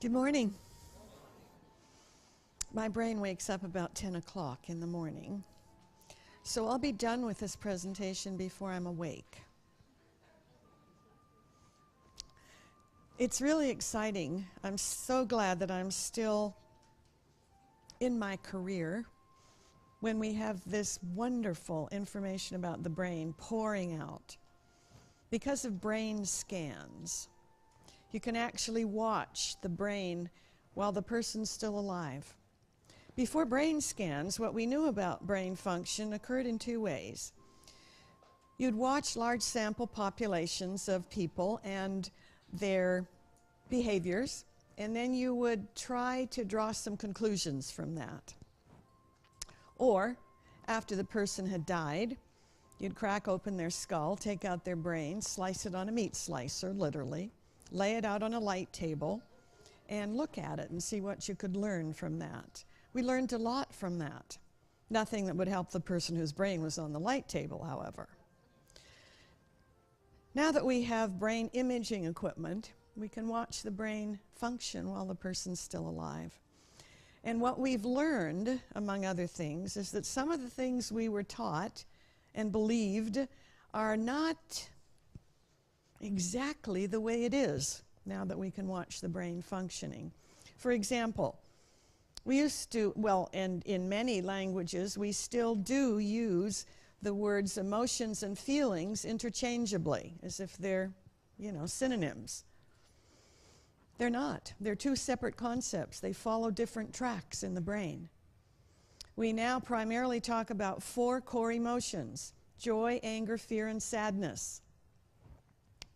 Good morning. My brain wakes up about 10 o'clock in the morning, so I'll be done with this presentation before I'm awake. It's really exciting. I'm so glad that I'm still in my career when we have this wonderful information about the brain pouring out. Because of brain scans, you can actually watch the brain while the person's still alive. Before brain scans, what we knew about brain function occurred in two ways. You'd watch large sample populations of people and their behaviors, and then you would try to draw some conclusions from that. Or, after the person had died, you'd crack open their skull, take out their brain, slice it on a meat slicer, literally, lay it out on a light table, and look at it and see what you could learn from that. We learned a lot from that. Nothing that would help the person whose brain was on the light table, however. Now that we have brain imaging equipment, we can watch the brain function while the person's still alive. And what we've learned, among other things, is that some of the things we were taught and believed are not exactly the way it is now that we can watch the brain functioning. For example, we used to, well, and in many languages, we still do use the words emotions and feelings interchangeably, as if they're, synonyms. They're not. They're two separate concepts. They follow different tracks in the brain. We now primarily talk about four core emotions: joy, anger, fear, and sadness,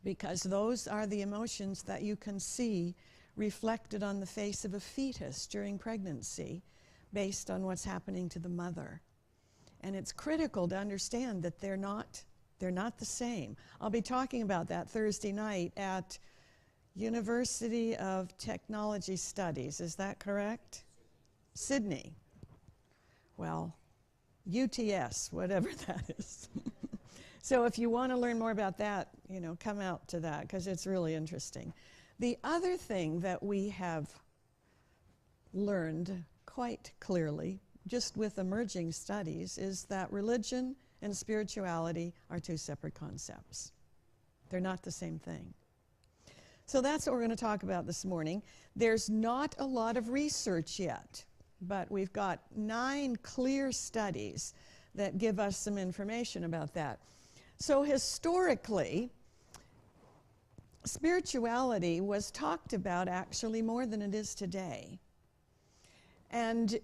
because those are the emotions that you can see reflected on the face of a fetus during pregnancy based on what's happening to the mother. And it's critical to understand that they're not the same. I'll be talking about that Thursday night at University of Technology Studies. Is that correct? Sydney. Well, UTS, whatever that is. So if you want to learn more about that, come out to that, because it's really interesting. The other thing that we have learned quite clearly, just with emerging studies, is that religion and spirituality are two separate concepts. They're not the same thing. So that's what we're going to talk about this morning. There's not a lot of research yet, but we've got 9 clear studies that give us some information about that. So historically, spirituality was talked about actually more than it is today. And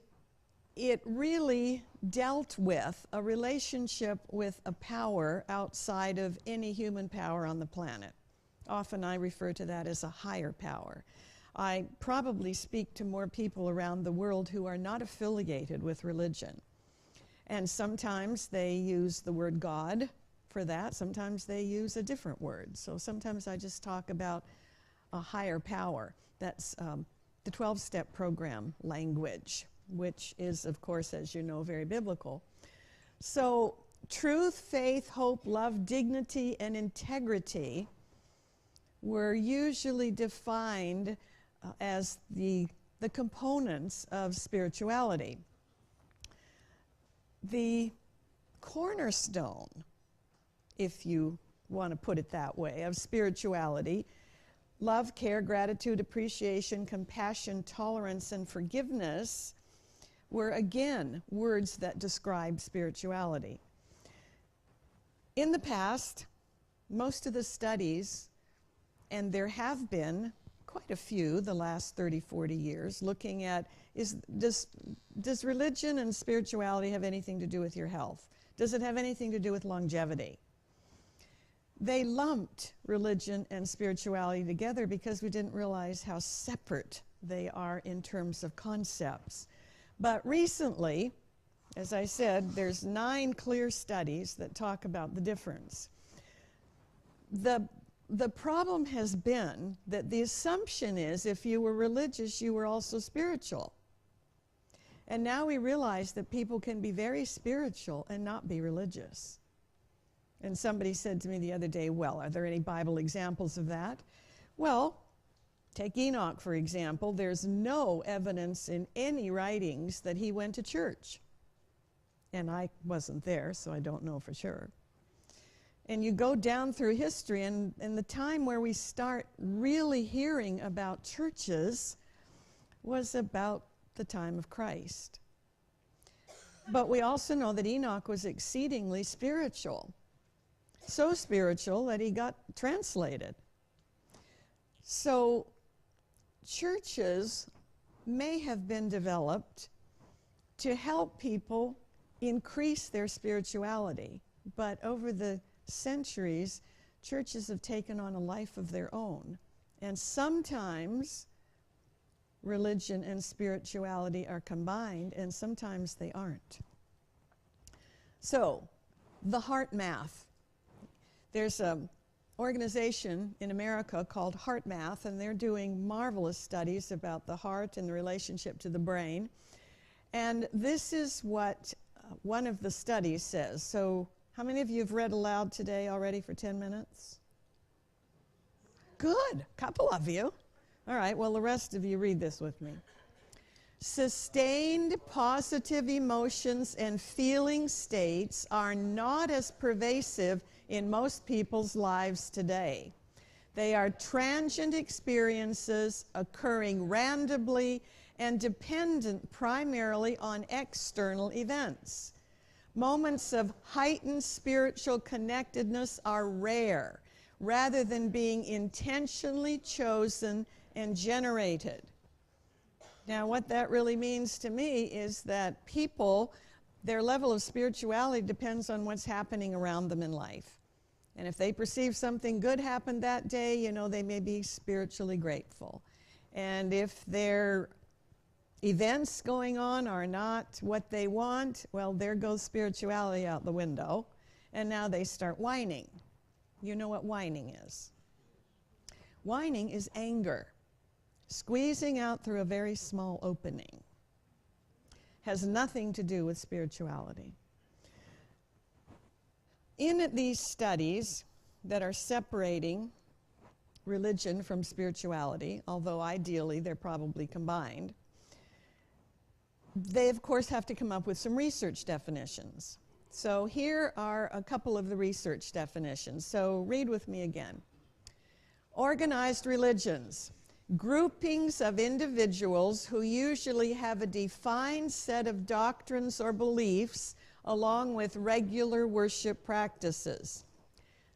it really dealt with a relationship with a power outside of any human power on the planet. Often I refer to that as a higher power. I probably speak to more people around the world who are not affiliated with religion. And sometimes they use the word God for that. Sometimes they use a different word. So sometimes I just talk about a higher power. That's the 12-step program language, which is, of course, as you know, very biblical. So truth, faith, hope, love, dignity, and integrity were usually defined as the components of spirituality. The cornerstone, if you want to put it that way, of spirituality, love, care, gratitude, appreciation, compassion, tolerance, and forgiveness, were again words that describe spirituality. In the past, most of the studies, and there have been quite a few the last 30, 40 years, looking at does religion and spirituality have anything to do with your health? Does it have anything to do with longevity? They lumped religion and spirituality together because we didn't realize how separate they are in terms of concepts. But recently, as I said, there's 9 clear studies that talk about the difference. The problem has been that the assumption is if you were religious, you were also spiritual. And now we realize that people can be very spiritual and not be religious. And somebody said to me the other day, well, are there any Bible examples of that? Well, Take Enoch, for example. There's no evidence in any writings that he went to church. And I wasn't there, so I don't know for sure. And you go down through history, and the time where we start really hearing about churches was about the time of Christ. But we also know that Enoch was exceedingly spiritual. So spiritual that he got translated. So churches may have been developed to help people increase their spirituality. But over the centuries, churches have taken on a life of their own. And sometimes religion and spirituality are combined, and sometimes they aren't. So, the HeartMath. There's an organization in America called HeartMath, and they're doing marvelous studies about the heart and the relationship to the brain. And this is what one of the studies says. So, how many of you have read aloud today already for 10 minutes? Good, a couple of you. All right, well, the rest of you read this with me. Sustained positive emotions and feeling states are not as pervasive in most people's lives today. They are transient experiences occurring randomly and dependent primarily on external events. Moments of heightened spiritual connectedness are rare, rather than being intentionally chosen and generated. Now, what that really means to me is that people, their level of spirituality depends on what's happening around them in life. And if they perceive something good happened that day, you know, they may be spiritually grateful. And if their events going on are not what they want, well, there goes spirituality out the window. And now they start whining. You know what whining is? Whining is anger. Squeezing out through a very small opening. Has nothing to do with spirituality. In these studies that are separating religion from spirituality, although ideally they're probably combined, they of course have to come up with some research definitions. So here are a couple of the research definitions. So read with me again. Organized religions. Groupings of individuals who usually have a defined set of doctrines or beliefs along with regular worship practices.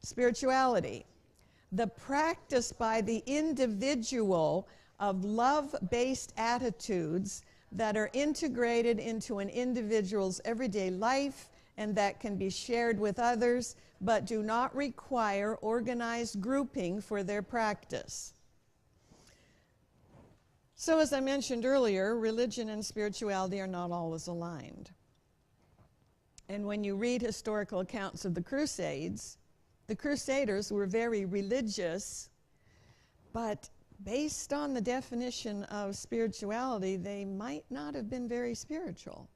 Spirituality. The practice by the individual of love-based attitudes that are integrated into an individual's everyday life and that can be shared with others but do not require organized grouping for their practice. So as I mentioned earlier, religion and spirituality are not always aligned. And when you read historical accounts of the Crusades, the Crusaders were very religious, but based on the definition of spirituality, they might not have been very spiritual.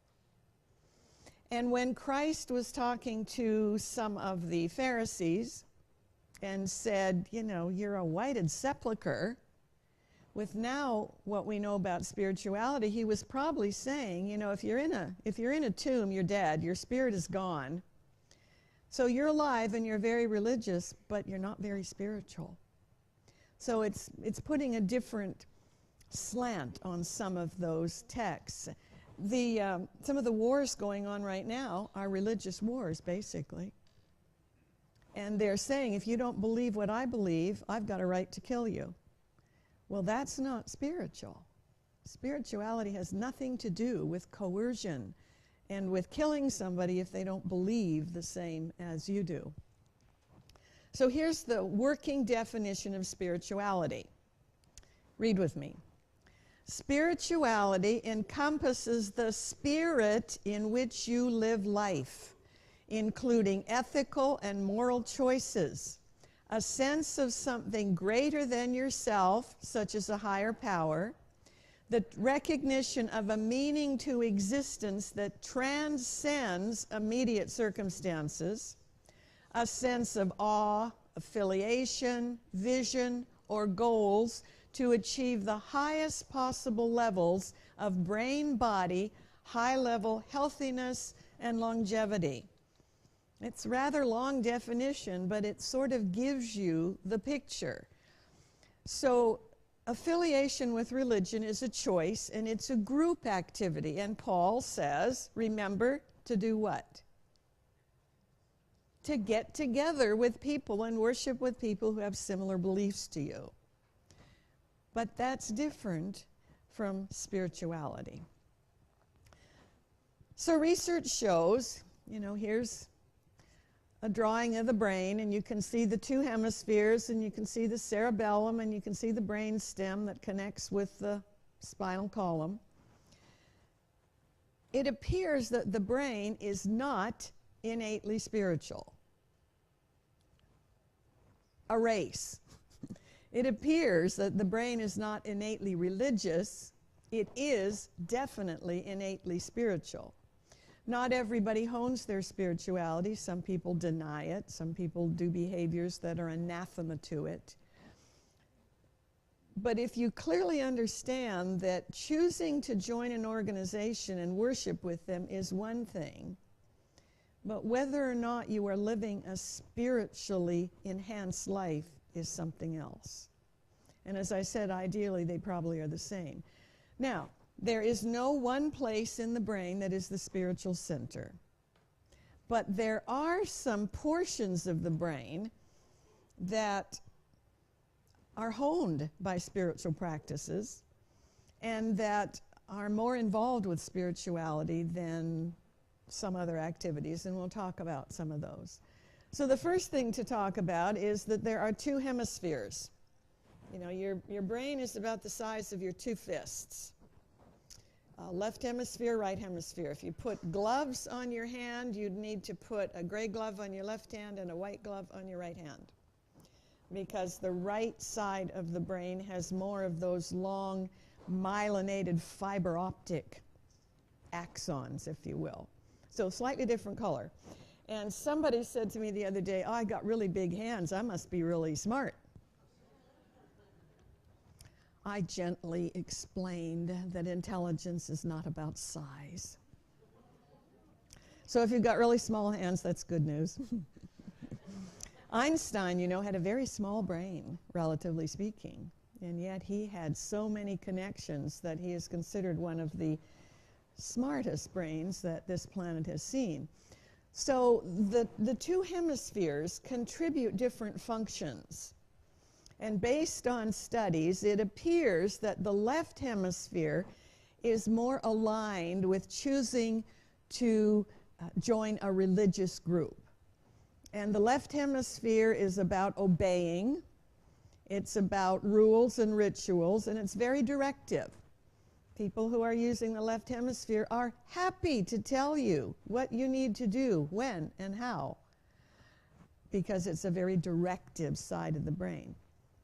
And when Christ was talking to some of the Pharisees and said, you know, you're a whited sepulcher, with now what we know about spirituality, he was probably saying, you know, if you're in a tomb, you're dead, your spirit is gone. So you're alive and you're very religious, but you're not very spiritual. So it's putting a different slant on some of those texts. Some of the wars going on right now are religious wars, basically. And they're saying, if you don't believe what I believe, I've got a right to kill you. Well, that's not spiritual. Spirituality has nothing to do with coercion and with killing somebody if they don't believe the same as you do. So here's the working definition of spirituality. Read with me. Spirituality encompasses the spirit in which you live life, including ethical and moral choices, a sense of something greater than yourself, such as a higher power, the recognition of a meaning to existence that transcends immediate circumstances, a sense of awe, affiliation, vision, or goals to achieve the highest possible levels of brain-body, high-level healthiness and longevity. It's rather long definition, but it sort of gives you the picture. So affiliation with religion is a choice, and it's a group activity. And Paul says, remember to do what? To get together with people and worship with people who have similar beliefs to you. But that's different from spirituality. So research shows, here's a drawing of the brain, and you can see the two hemispheres, and you can see the cerebellum, and you can see the brain stem that connects with the spinal column. It appears that the brain is not innately spiritual. Erase. It appears that the brain is not innately religious. It is definitely innately spiritual. Not everybody hones their spirituality. Some people deny it. Some people do behaviors that are anathema to it. But if you clearly understand that choosing to join an organization and worship with them is one thing, but whether or not you are living a spiritually enhanced life is something else. And as I said, ideally, they probably are the same. Now, there is no one place in the brain that is the spiritual center. But there are some portions of the brain that are honed by spiritual practices and that are more involved with spirituality than some other activities, and we'll talk about some of those. So the first thing to talk about is that there are two hemispheres. Your brain is about the size of your two fists. Left hemisphere, right hemisphere. If you put gloves on your hand, you'd need to put a gray glove on your left hand and a white glove on your right hand, because the right side of the brain has more of those long myelinated fiber optic axons, if you will. So slightly different color. And somebody said to me the other day, I got really big hands. I must be really smart. I gently explained that intelligence is not about size. So if you've got really small hands, that's good news. Einstein, had a very small brain, relatively speaking, and yet he had so many connections that he is considered one of the smartest brains that this planet has seen. So the two hemispheres contribute different functions. And based on studies, it appears that the left hemisphere is more aligned with choosing to join a religious group. And the left hemisphere is about obeying. It's about rules and rituals, and it's very directive. People who are using the left hemisphere are happy to tell you what you need to do, when, and how, because it's a very directive side of the brain.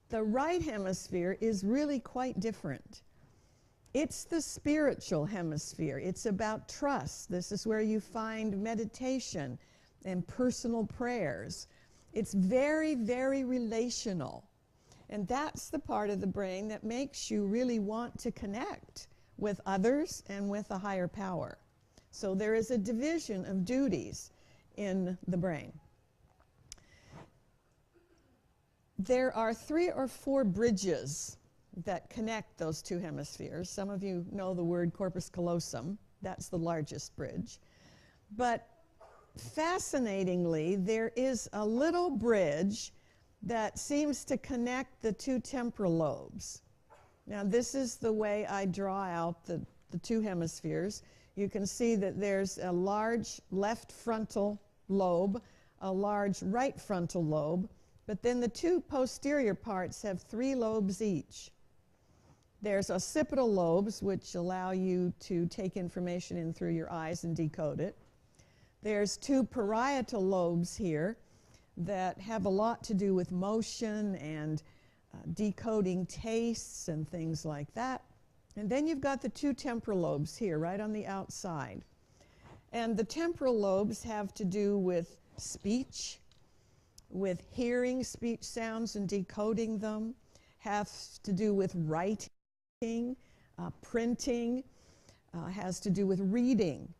The right hemisphere is really quite different. It's the spiritual hemisphere. It's about trust. This is where you find meditation and personal prayers. It's very, very relational. And that's the part of the brain that makes you really want to connect with others and with a higher power. So there is a division of duties in the brain. There are 3 or 4 bridges that connect those two hemispheres. Some of you know the word corpus callosum. That's the largest bridge. But fascinatingly, there is a little bridge that seems to connect the two temporal lobes. Now, this is the way I draw out the two hemispheres. You can see that there's a large left frontal lobe, a large right frontal lobe, but then the two posterior parts have 3 lobes each. There's occipital lobes, which allow you to take information in through your eyes and decode it. There's 2 parietal lobes here that have a lot to do with motion and decoding tastes and things like that. And then you've got the 2 temporal lobes here, right on the outside. And the temporal lobes have to do with speech, with hearing speech sounds and decoding them, has to do with writing, printing, has to do with reading.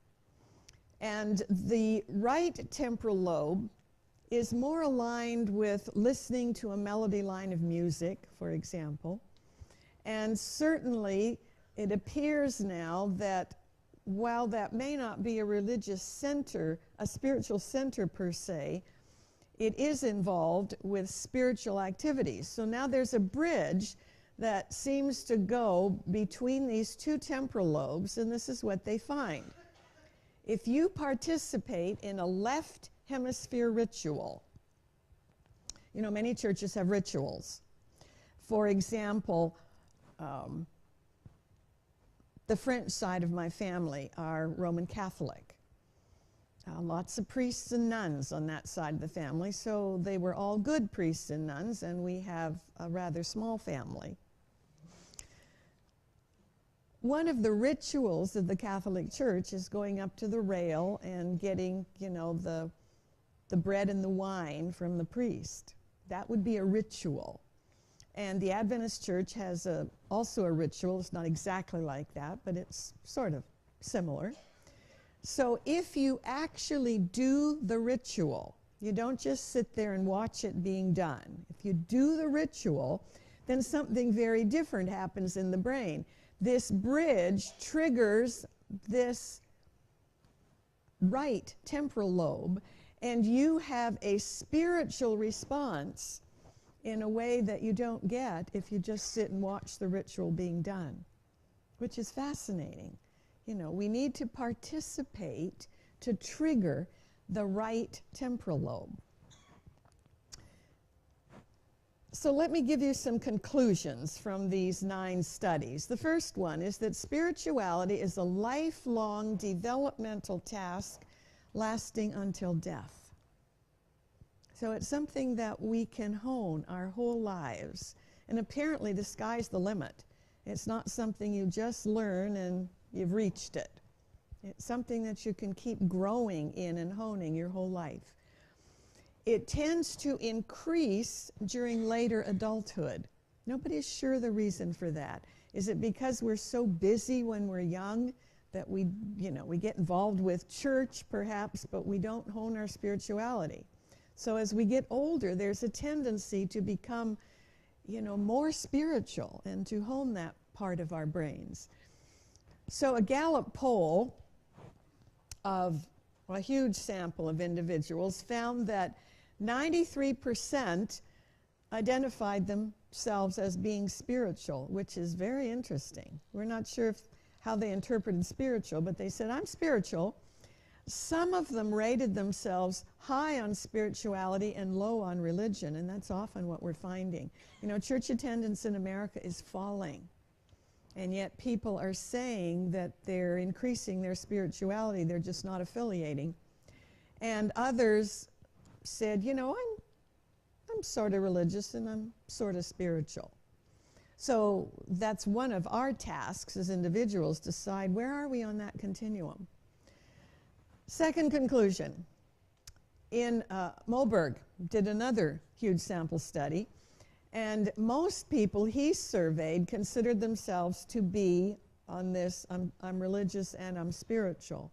And the right temporal lobe is more aligned with listening to a melody line of music, for example. And certainly it appears now that while that may not be a religious center, a spiritual center per se, it is involved with spiritual activities. So now there's a bridge that seems to go between these two temporal lobes, and this is what they find. If you participate in a left hemisphere ritual, you know, many churches have rituals. For example, the French side of my family are Roman Catholic. Lots of priests and nuns on that side of the family, so they were all good priests and nuns, and we have a rather small family. One of the rituals of the Catholic Church is going up to the rail and getting, you know, the bread and the wine from the priest. That would be a ritual. And the Adventist Church has also a ritual. It's not exactly like that, but it's sort of similar. So if you actually do the ritual, you don't just sit there and watch it being done. If you do the ritual, then something very different happens in the brain. This bridge triggers this right temporal lobe, and you have a spiritual response in a way that you don't get if you just sit and watch the ritual being done, which is fascinating. You know, we need to participate to trigger the right temporal lobe. So let me give you some conclusions from these 9 studies. The first one is that spirituality is a lifelong developmental task lasting until death. So it's something that we can hone our whole lives. And apparently the sky's the limit. It's not something you just learn and you've reached it. It's something that you can keep growing in and honing your whole life. It tends to increase during later adulthood. Nobody's sure the reason for that. Is it because we're so busy when we're young that we get involved with church perhaps, but we don't hone our spirituality? So as we get older, there's a tendency to become, more spiritual and to hone that part of our brains. So a Gallup poll of a huge sample of individuals found that 93% identified themselves as being spiritual, which is very interesting. We're not sure how they interpreted spiritual, but they said, I'm spiritual. Some of them rated themselves high on spirituality and low on religion, and that's often what we're finding. Church attendance in America is falling, and yet people are saying that they're increasing their spirituality, they're just not affiliating. And others said, I'm sort of religious and I'm sort of spiritual. So that's one of our tasks as individuals, decide where are we on that continuum. Second conclusion, in Moberg did another huge sample study, and most people he surveyed considered themselves to be on this, I'm religious and I'm spiritual.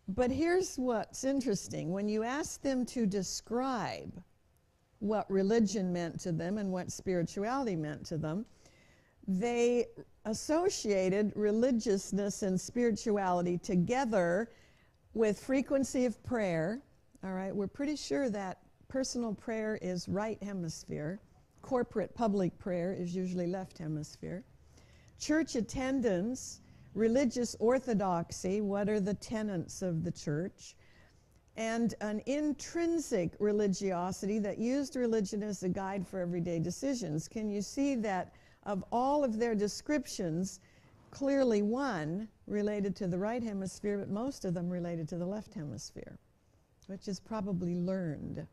But here's what's interesting. When you ask them to describe what religion meant to them and what spirituality meant to them, they associated religiousness and spirituality together with frequency of prayer. All right, we're pretty sure that personal prayer is right hemisphere. Corporate public prayer is usually left hemisphere. Church attendance, religious orthodoxy, what are the tenets of the church, and an intrinsic religiosity that used religion as a guide for everyday decisions. Can you see that of all of their descriptions, clearly one related to the right hemisphere, but most of them related to the left hemisphere, which is probably learned.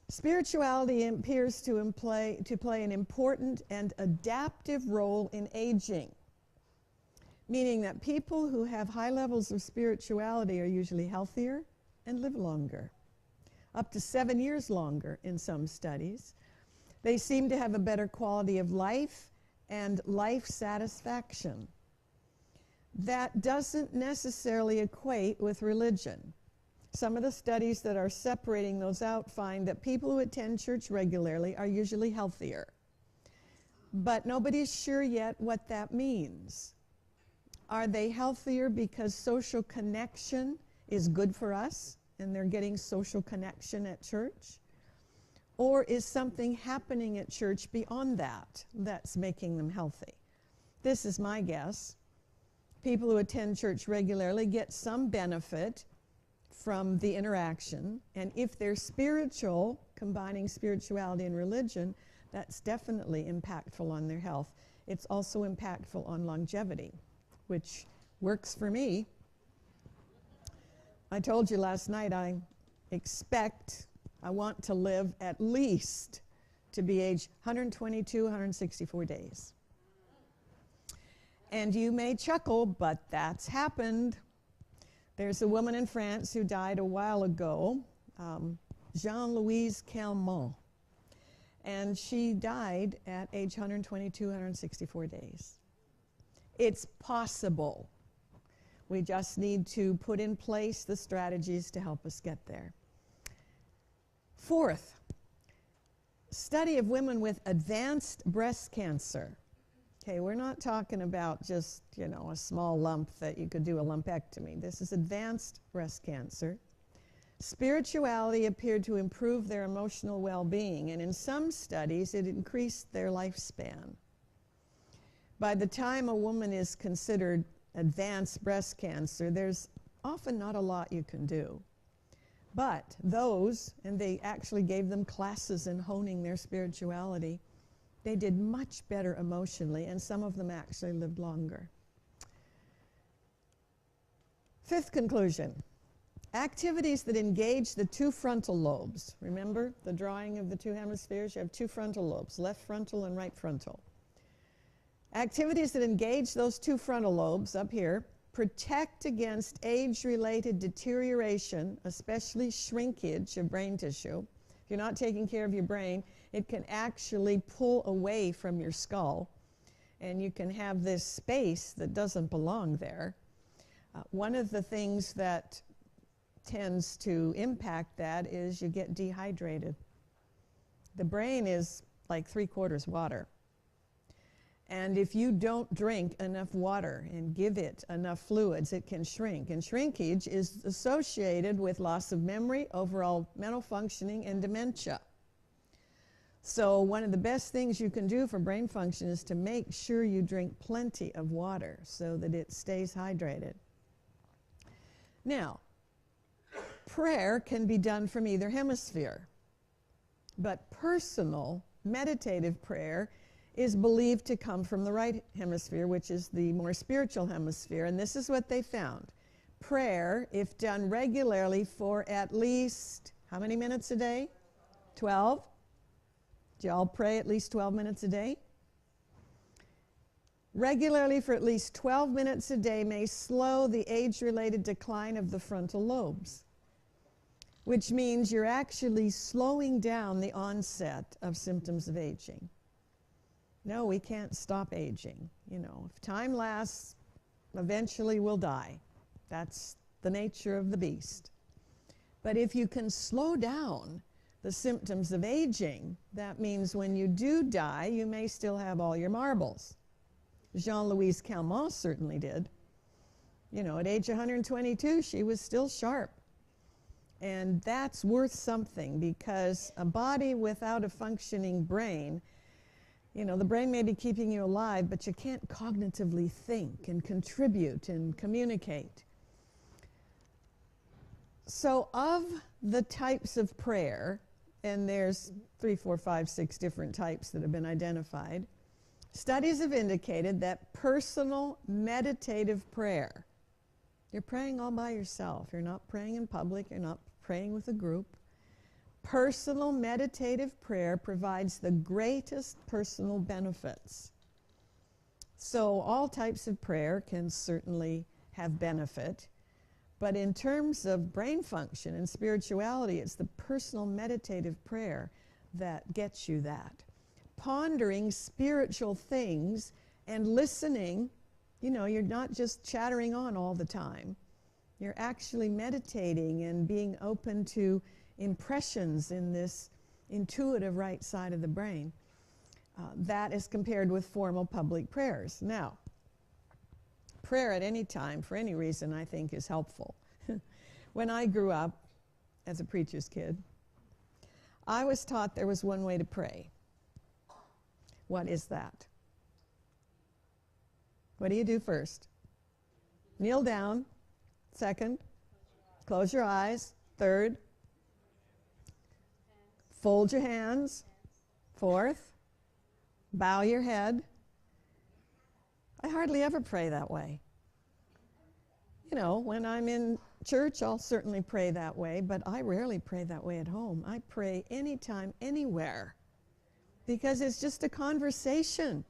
Spirituality appears to play an important and adaptive role in aging, meaning that people who have high levels of spirituality are usually healthier and live longer, up to 7 years longer in some studies. They seem to have a better quality of life and life satisfaction. That doesn't necessarily equate with religion. Some of the studies that are separating those out find that people who attend church regularly are usually healthier. But nobody's sure yet what that means. Are they healthier because social connection is good for us and they're getting social connection at church? Or is something happening at church beyond that that's making them healthy? This is my guess. People who attend church regularly get some benefit from the interaction, and if they're spiritual, combining spirituality and religion, that's definitely impactful on their health. It's also impactful on longevity, which works for me. I told you last night I want to live at least to be age 122, 164 days. And you may chuckle, but that's happened. There's a woman in France who died a while ago, Jean-Louise Calment. And she died at age 122, 164 days. It's possible. We just need to put in place the strategies to help us get there. Fourth, study of women with advanced breast cancer. Okay, we're not talking about just, a small lump that you could do a lumpectomy. This is advanced breast cancer. Spirituality appeared to improve their emotional well-being, and in some studies, it increased their lifespan. By the time a woman is considered advanced breast cancer, there's often not a lot you can do. But those, and they actually gave them classes in honing their spirituality, they did much better emotionally, and some of them actually lived longer. Fifth conclusion, activities that engage the two frontal lobes. Remember the drawing of the two hemispheres? You have two frontal lobes, left frontal and right frontal. Activities that engage those two frontal lobes up here protect against age-related deterioration, especially shrinkage of brain tissue. If you're not taking care of your brain, it can actually pull away from your skull, and you can have this space that doesn't belong there. One of the things that tends to impact that is you get dehydrated. The brain is like 3/4 water. And if you don't drink enough water and give it enough fluids, it can shrink. And shrinkage is associated with loss of memory, overall mental functioning, and dementia. So one of the best things you can do for brain function is to make sure you drink plenty of water so that it stays hydrated. Now, prayer can be done from either hemisphere, but personal meditative prayer is believed to come from the right hemisphere, which is the more spiritual hemisphere, and this is what they found. Prayer, if done regularly for at least, how many minutes a day? 12? Do y'all pray at least 12 minutes a day? Regularly for at least 12 minutes a day may slow the age-related decline of the frontal lobes, which means you're actually slowing down the onset of symptoms of aging. No, we can't stop aging. If time lasts, eventually we'll die. That's the nature of the beast. But if you can slow down the symptoms of aging, that means when you do die, you may still have all your marbles. Jean-Louise Calment certainly did. At age 122, she was still sharp. And that's worth something, because a body without a functioning brain, the brain may be keeping you alive, but you can't cognitively think and contribute and communicate. So of the types of prayer, and there's 3, 4, 5, 6 different types that have been identified, studies have indicated that personal meditative prayer, you're praying all by yourself, you're not praying in public, you're not praying with a group. Personal meditative prayer provides the greatest personal benefits. So all types of prayer can certainly have benefit, but in terms of brain function and spirituality, it's the personal meditative prayer that gets you that. pondering spiritual things and listening. You know, you're not just chattering on all the time. You're actually meditating and being open to impressions in this intuitive right side of the brain. That is compared with formal public prayers. Now, prayer at any time, for any reason, I think is helpful. When I grew up as a preacher's kid, I was taught there was one way to pray. What is that? What do you do first? Kneel down. Second, close your eyes. Third, fold your hands. Fourth, bow your head. I hardly ever pray that way. You know, when I'm in church, I'll certainly pray that way, but I rarely pray that way at home. I pray anytime, anywhere, because it's just a conversation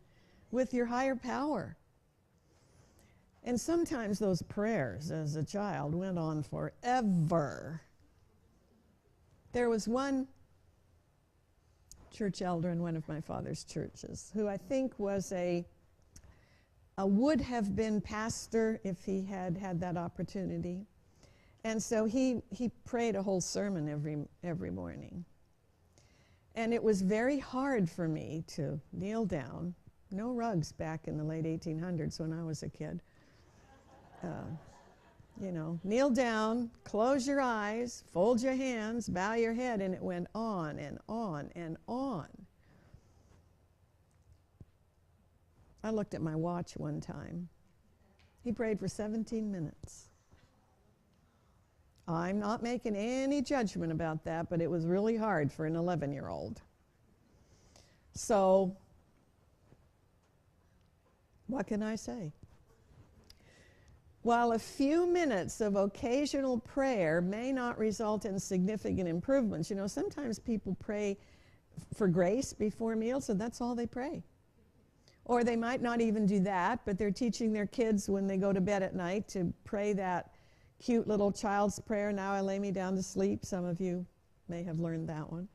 with your higher power. And sometimes those prayers as a child went on forever. There was one church elder in one of my father's churches who I think was would have been pastor if he had had that opportunity. And so he prayed a whole sermon every morning. And it was very hard for me to kneel down. No rugs back in the late 1800s when I was a kid. You know, kneel down, close your eyes, fold your hands, bow your head, and it went on and on and on. I looked at my watch one time. He prayed for 17 minutes. I'm not making any judgment about that, but it was really hard for an 11-year-old. So, what can I say? While a few minutes of occasional prayer may not result in significant improvements, you know, sometimes people pray for grace before meals, and that's all they pray. Or they might not even do that, but they're teaching their kids when they go to bed at night to pray that cute little child's prayer, "Now I lay me down to sleep." Some of you may have learned that one.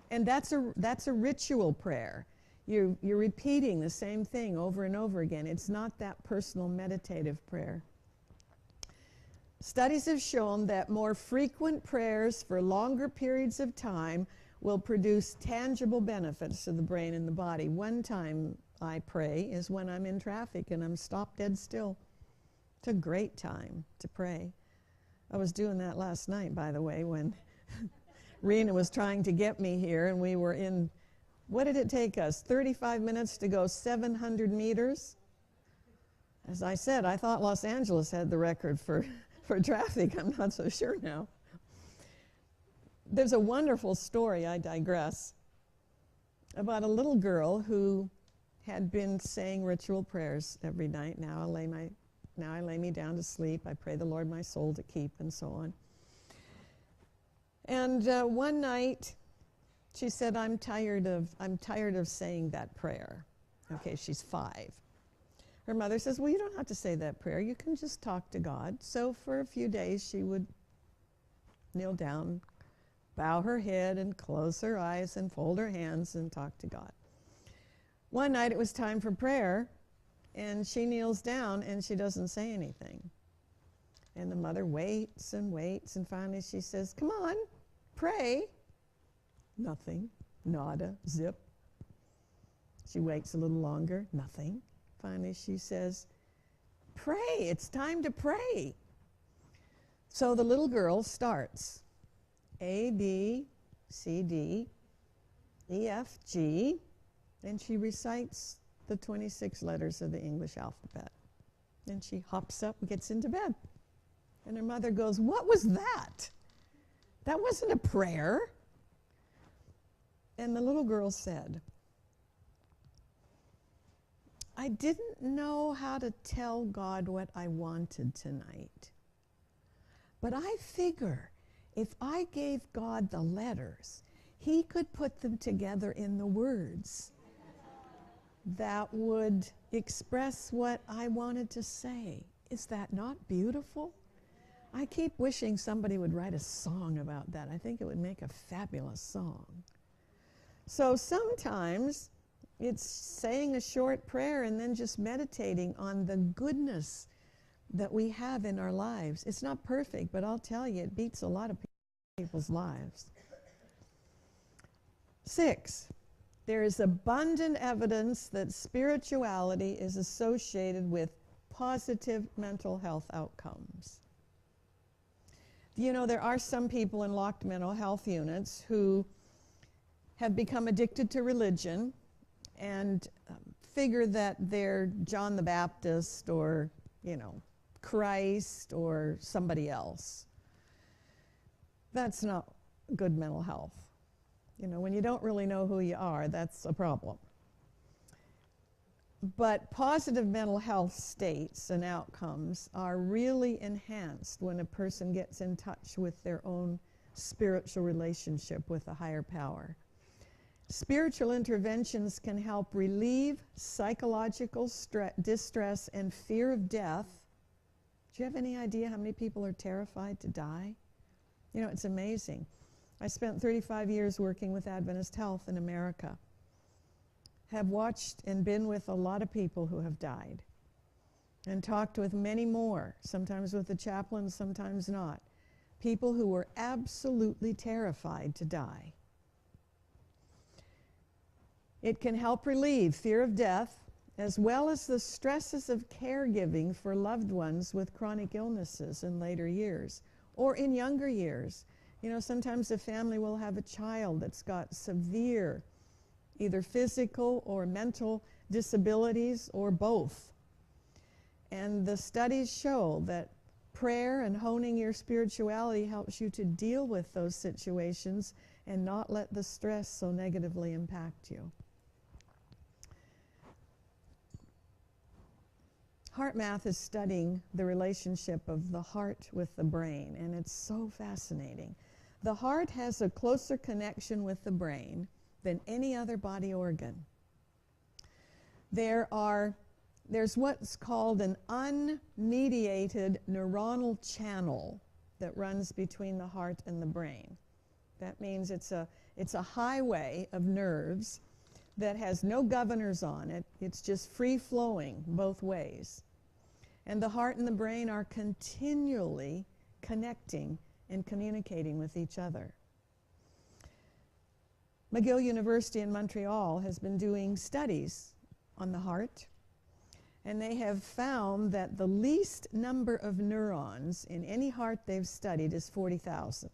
And that's a ritual prayer. You're repeating the same thing over and over again. It's not that personal meditative prayer. Studies have shown that more frequent prayers for longer periods of time will produce tangible benefits to the brain and the body. One time I pray is when I'm in traffic and I'm stopped dead still. It's a great time to pray. I was doing that last night, by the way, when Rena was trying to get me here, and we were in, what did it take us, 35 minutes to go 700 meters? As I said, I thought Los Angeles had the record for traffic. I'm not so sure now. There's a wonderful story, I digress, about a little girl who had been saying ritual prayers every night. Now I lay me down to sleep. I pray the Lord my soul to keep, and so on. And one night, she said, I'm tired of saying that prayer. Okay, she's 5. Her mother says, well, you don't have to say that prayer. You can just talk to God. So for a few days, she would kneel down, bow her head, and close her eyes, and fold her hands, and talk to God. One night, it was time for prayer, and she kneels down, and she doesn't say anything. And the mother waits, and finally she says, come on, pray. Nothing. Nada. Zip. She waits a little longer. Nothing. Finally she says, pray. It's time to pray. So the little girl starts. A, B, C, D, E, F, G, and she recites the 26 letters of the English alphabet. Then she hops up and gets into bed. And her mother goes, what was that? That wasn't a prayer. And the little girl said, I didn't know how to tell God what I wanted tonight. But I figure if I gave God the letters, He could put them together in the words that would express what I wanted to say. Is that not beautiful? I keep wishing somebody would write a song about that. I think it would make a fabulous song. So sometimes It's saying a short prayer and then just meditating on the goodness that we have in our lives. It's not perfect, but I'll tell you, it beats a lot of people's lives. 6, there is abundant evidence that spirituality is associated with positive mental health outcomes. You know, there are some people in locked mental health units who have become addicted to religion and figure that they're John the Baptist or, you know, Christ or somebody else. That's not good mental health. You know, when you don't really know who you are, that's a problem. But positive mental health states and outcomes are really enhanced when a person gets in touch with their own spiritual relationship with a higher power. Spiritual interventions can help relieve psychological distress and fear of death. Do you have any idea how many people are terrified to die? You know, it's amazing. I spent 35 years working with Adventist Health in America. Have watched and been with a lot of people who have died and talked with many more, sometimes with the chaplain, sometimes not. People who were absolutely terrified to die. It can help relieve fear of death as well as the stresses of caregiving for loved ones with chronic illnesses in later years or in younger years. You know, sometimes a family will have a child that's got severe either physical or mental disabilities or both. And the studies show that prayer and honing your spirituality helps you to deal with those situations and not let the stress so negatively impact you. HeartMath is studying the relationship of the heart with the brain, and it's so fascinating. The heart has a closer connection with the brain than any other body organ. There's what's called an unmediated neuronal channel that runs between the heart and the brain. That means it's a highway of nerves that has no governors on it. It's just free-flowing both ways. And the heart and the brain are continually connecting and communicating with each other. McGill University in Montreal has been doing studies on the heart, and they have found that the least number of neurons in any heart they've studied is 40,000.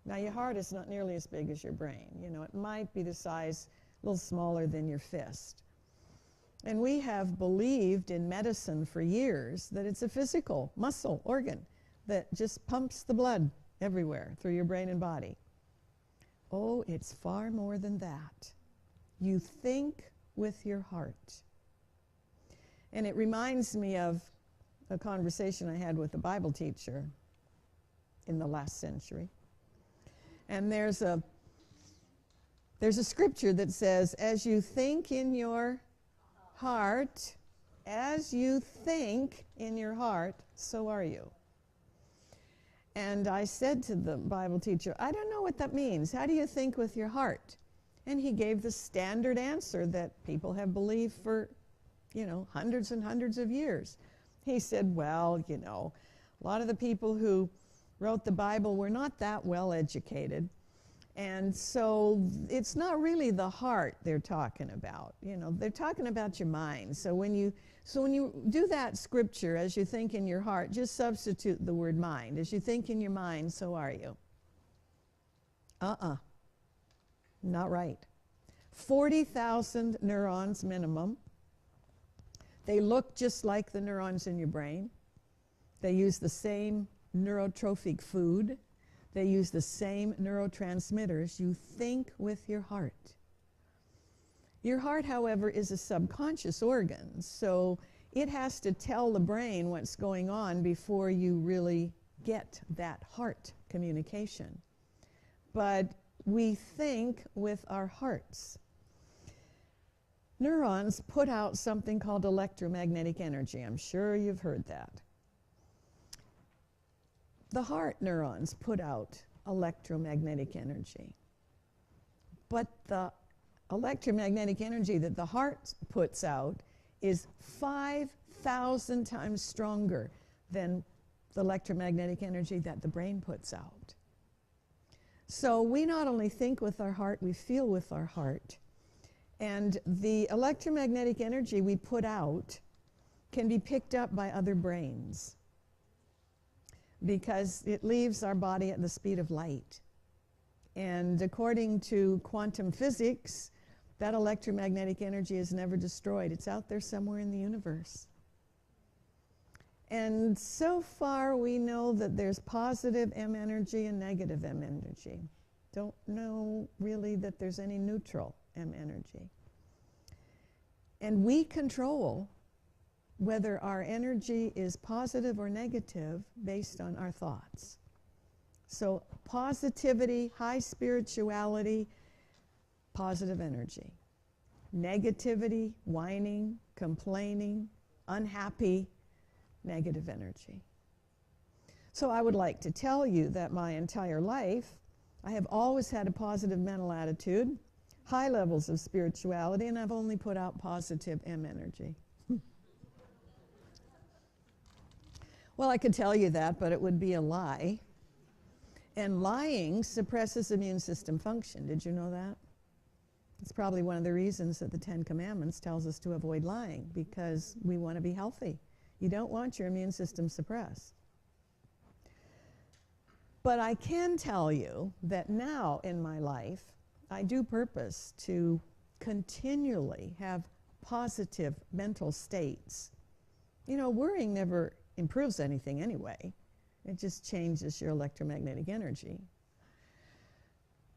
Now, your heart is not nearly as big as your brain. You know, it might be the size a little smaller than your fist. And we have believed in medicine for years that it's a physical muscle organ that just pumps the blood everywhere through your brain and body. Oh, it's far more than that. You think with your heart. And it reminds me of a conversation I had with a Bible teacher in the last century. And there's a scripture that says, as you think in your heart, as you think in your heart, so are you. And I said to the Bible teacher, I don't know what that means. How do you think with your heart? And he gave the standard answer that people have believed for, you know, hundreds and hundreds of years. He said, well, you know, a lot of the people who wrote the Bible were not that well educated. And so it's not really the heart they're talking about. You know, they're talking about your mind. So when you do that scripture, as you think in your heart, just substitute the word mind. As you think in your mind, so are you. Not right. 40,000 neurons minimum. They look just like the neurons in your brain. They use the same neurotrophic food. They use the same neurotransmitters. You think with your heart. Your heart, however, is a subconscious organ, so it has to tell the brain what's going on before you really get that heart communication. But we think with our hearts. Neurons put out something called electromagnetic energy. I'm sure you've heard that. The heart neurons put out electromagnetic energy. But the electromagnetic energy that the heart puts out is 5,000 times stronger than the electromagnetic energy that the brain puts out. So we not only think with our heart, we feel with our heart. And the electromagnetic energy we put out can be picked up by other brains because it leaves our body at the speed of light. And according to quantum physics, that electromagnetic energy is never destroyed. It's out there somewhere in the universe. And so far we know that there's positive M energy and negative M energy. Don't know really that there's any neutral M energy. And we control whether our energy is positive or negative based on our thoughts. So positivity, high spirituality, positive energy. Negativity, whining, complaining, unhappy, negative energy. So I would like to tell you that my entire life, I have always had a positive mental attitude, high levels of spirituality, and I've only put out positive M energy. Well, I could tell you that, but it would be a lie. And lying suppresses immune system function. Did you know that? It's probably one of the reasons that the Ten Commandments tells us to avoid lying, because we want to be healthy. You don't want your immune system suppressed. But I can tell you that now in my life, I do purpose to continually have positive mental states. You know, worrying never improves anything anyway. It just changes your electromagnetic energy.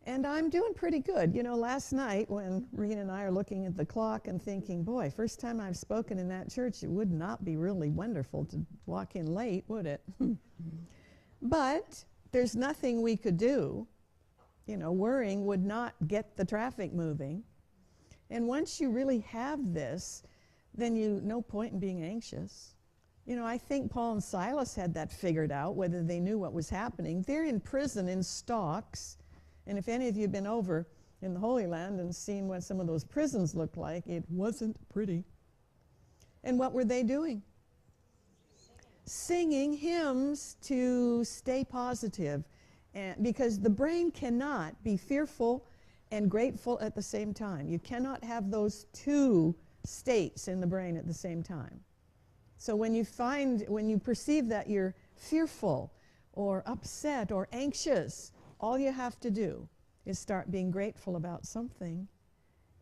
And I'm doing pretty good. You know, last night when Rena and I are looking at the clock and thinking, boy, first time I've spoken in that church, it would not be really wonderful to walk in late, would it? But there's nothing we could do. You know, worrying would not get the traffic moving. And once you really have this, then no point in being anxious. You know, I think Paul and Silas had that figured out, whether they knew what was happening. They're in prison in stocks. And if any of you have been over in the Holy Land and seen what some of those prisons look like, it wasn't pretty. And what were they doing? Singing hymns to stay positive. And because the brain cannot be fearful and grateful at the same time. You cannot have those two states in the brain at the same time. So when you perceive that you're fearful or upset or anxious, all you have to do is start being grateful about something,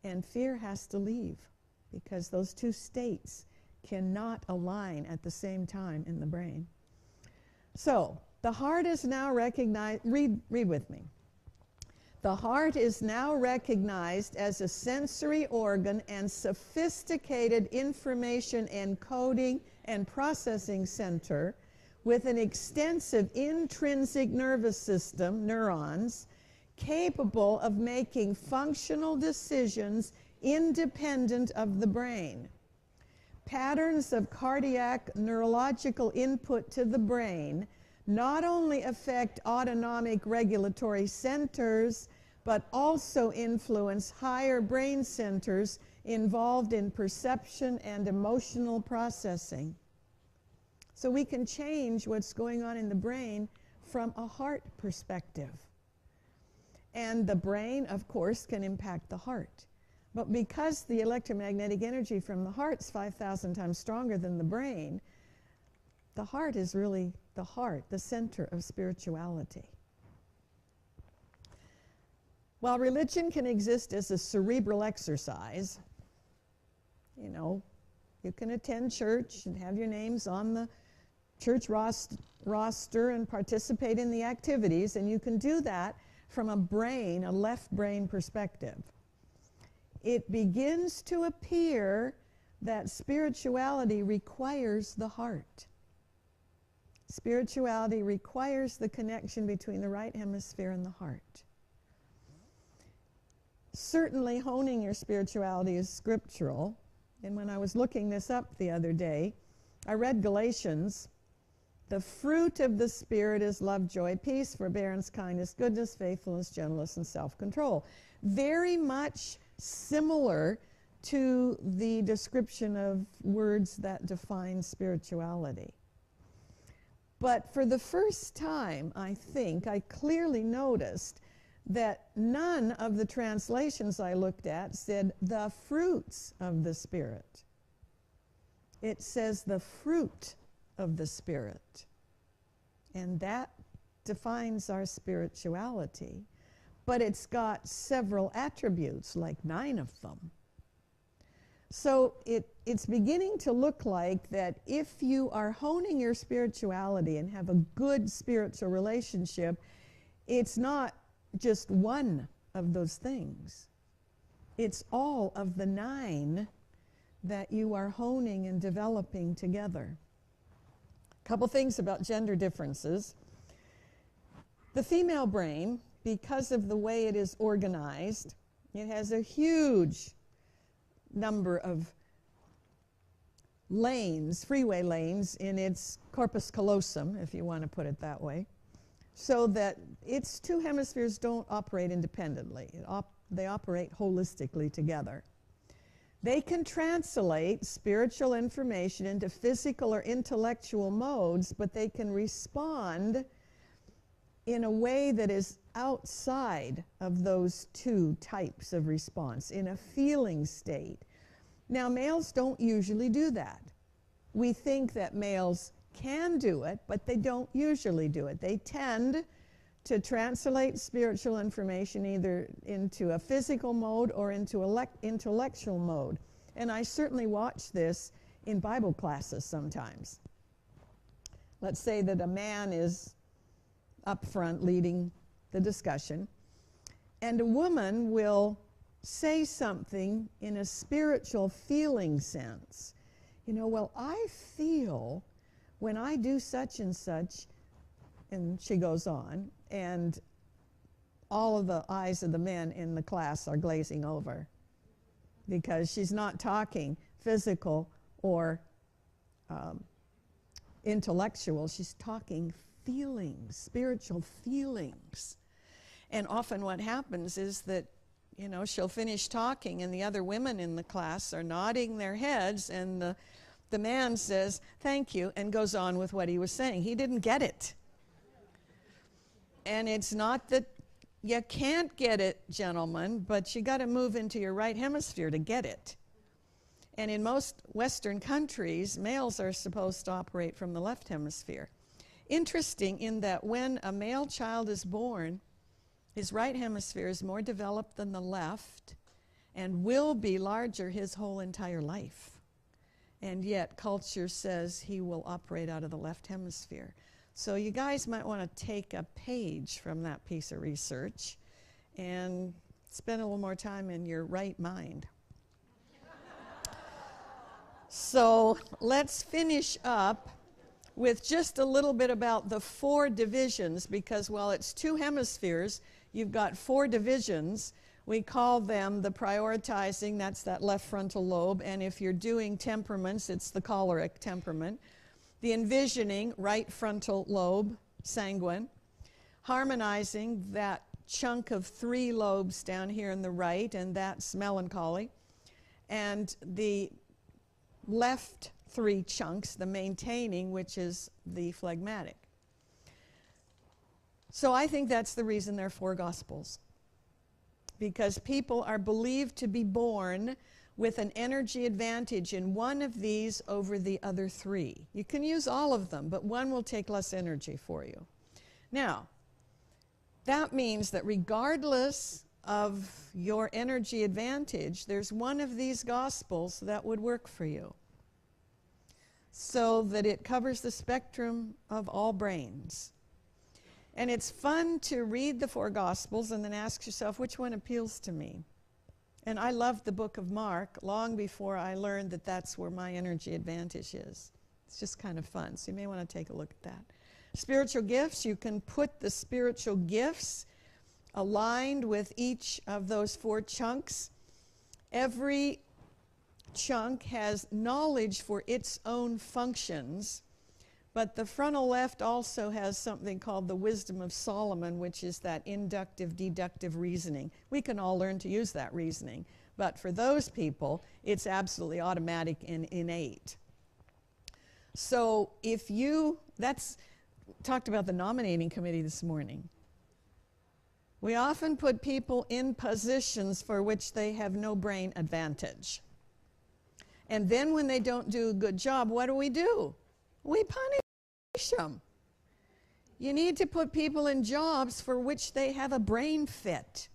and fear has to leave, because those two states cannot align at the same time in the brain. So the heart is now recognized, read with me. The heart is now recognized as a sensory organ and sophisticated information encoding and processing center with an extensive intrinsic nervous system, neurons, capable of making functional decisions independent of the brain. Patterns of cardiac neurological input to the brain not only affect autonomic regulatory centers, but also influence higher brain centers involved in perception and emotional processing. So we can change what's going on in the brain from a heart perspective. And the brain, of course, can impact the heart. But because the electromagnetic energy from the heart's 5,000 times stronger than the brain, the heart is really the heart, the center of spirituality. While religion can exist as a cerebral exercise, you know, you can attend church and have your names on the church roster and participate in the activities, and you can do that from a left brain perspective. It begins to appear that spirituality requires the heart. Spirituality requires the connection between the right hemisphere and the heart. Certainly honing your spirituality is scriptural. And when I was looking this up the other day, I read Galatians. The fruit of the Spirit is love, joy, peace, forbearance, kindness, goodness, faithfulness, gentleness, and self-control. Very much similar to the description of words that define spirituality. But for the first time, I think, I clearly noticed that none of the translations I looked at said the fruits of the Spirit. It says the fruit of the Spirit. And that defines our spirituality. But it's got several attributes, like 9 of them. So it's beginning to look like that if you are honing your spirituality and have a good spiritual relationship, it's not just one of those things. It's all of the 9 that you are honing and developing together. A couple things about gender differences. The female brain, because of the way it is organized, it has a huge number of lanes, freeway lanes, in its corpus callosum, if you want to put it that way, so that its 2 hemispheres don't operate independently. They operate holistically together. They can translate spiritual information into physical or intellectual modes, but they can respond in a way that is outside of those 2 types of response, in a feeling state. Now, males don't usually do that. We think that males can do it, but they don't usually do it. They tend to translate spiritual information either into a physical mode or into intellectual mode. And I certainly watch this in Bible classes sometimes. Let's say that a man is up front leading the discussion, and a woman will say something in a spiritual feeling sense. You know, well, I feel when I do such and such, and she goes on, and all of the eyes of the men in the class are glazing over because she's not talking physical or intellectual. She's talking feelings, spiritual feelings. And often what happens is that, you know, she'll finish talking and the other women in the class are nodding their heads, and the man says, "Thank you," and goes on with what he was saying. He didn't get it. And it's not that you can't get it, gentlemen, but you got to move into your right hemisphere to get it. And in most Western countries, males are supposed to operate from the left hemisphere. Interesting in that when a male child is born, his right hemisphere is more developed than the left and will be larger his whole entire life. And yet culture says he will operate out of the left hemisphere. So you guys might want to take a page from that piece of research and spend a little more time in your right mind. So let's finish up with just a little bit about the 4 divisions, because while it's 2 hemispheres, you've got 4 divisions. We call them the prioritizing, that's that left frontal lobe, and if you're doing temperaments, it's the choleric temperament. The envisioning, right frontal lobe, sanguine. Harmonizing, that chunk of 3 lobes down here in the right, and that's melancholy. And the left 3 chunks, the maintaining, which is the phlegmatic. So I think that's the reason there are 4 Gospels. Because people are believed to be born with an energy advantage in one of these over the other 3. You can use all of them, but one will take less energy for you. Now, that means that regardless of your energy advantage, there's one of these Gospels that would work for you, so that it covers the spectrum of all brains. And it's fun to read the 4 Gospels and then ask yourself, which one appeals to me? And I loved the book of Mark long before I learned that that's where my energy advantage is. It's just kind of fun, so you may want to take a look at that. Spiritual gifts, you can put the spiritual gifts aligned with each of those 4 chunks. Every chunk has knowledge for its own functions, but the frontal left also has something called the wisdom of Solomon, which is that inductive, deductive reasoning. We can all learn to use that reasoning, But for those people, it's absolutely automatic and innate. So if you, that's, talked about the nominating committee this morning. We often put people in positions for which they have no brain advantage. And then when they don't do a good job, what do? We punish them. You need to put people in jobs for which they have a brain fit.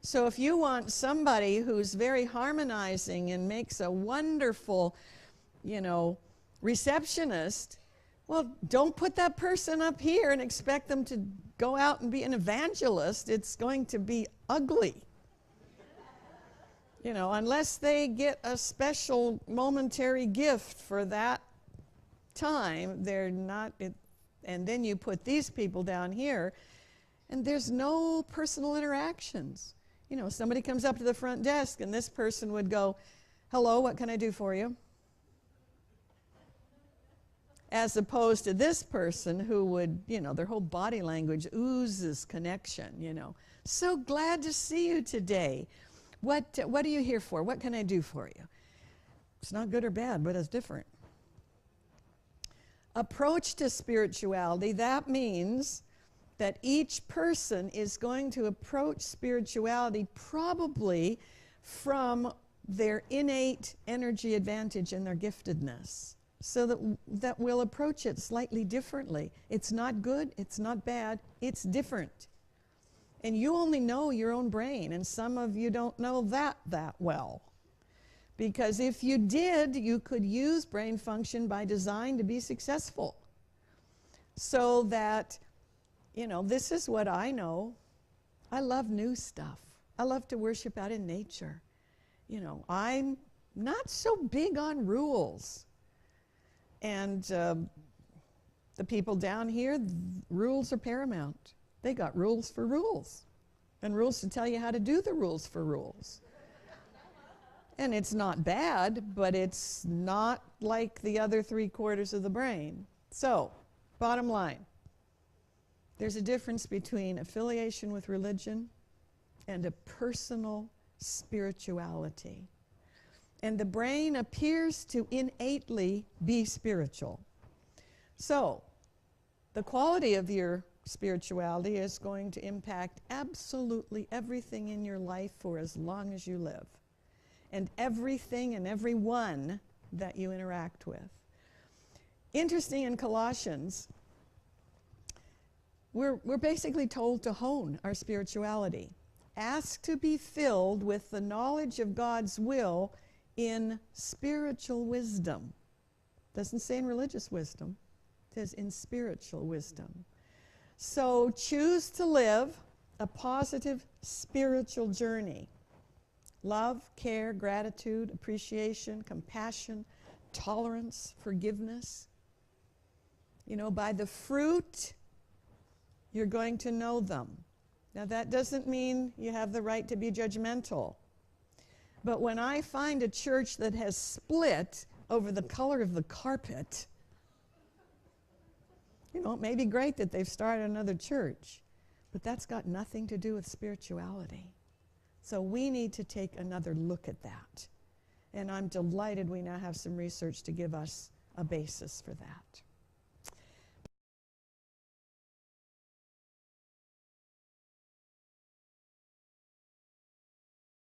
So if you want somebody who's very harmonizing and makes a wonderful, receptionist, well, don't put that person up here and expect them to go out and be an evangelist. It's going to be ugly. Unless they get a special momentary gift for that time, they're not, and then you put these people down here, and there's no personal interactions. Somebody comes up to the front desk, and this person would go, "Hello, what can I do for you?" As opposed to this person who would, their whole body language oozes connection, "So glad to see you today. What are you here for? What can I do for you?" It's not good or bad, but it's different. Approach to spirituality, that means that each person is going to approach spirituality probably from their innate energy advantage and their giftedness. So that we'll approach it slightly differently. It's not good, it's not bad, it's different. And you only know your own brain, and some of you don't know that well. Because if you did, you could use brain function by design to be successful. So that, this is what I know. I love new stuff. I love to worship out in nature. I'm not so big on rules. And the people down here, rules are paramount. They got rules for rules, and rules to tell you how to do the rules for rules. And it's not bad, but it's not like the other 3/4 of the brain. So, bottom line, there's a difference between affiliation with religion and a personal spirituality. And the brain appears to innately be spiritual. So, the quality of your spirituality is going to impact absolutely everything in your life for as long as you live, and everything and everyone that you interact with. Interesting, in Colossians, we're basically told to hone our spirituality. Ask to be filled with the knowledge of God's will in spiritual wisdom. Doesn't say in religious wisdom. It says in spiritual wisdom. So choose to live a positive spiritual journey. Love, care, gratitude, appreciation, compassion, tolerance, forgiveness. By the fruit, you're going to know them. Now, that doesn't mean you have the right to be judgmental. But when I find a church that has split over the color of the carpet, it may be great that they've started another church, but that's got nothing to do with spirituality. So we need to take another look at that. And I'm delighted we now have some research to give us a basis for that.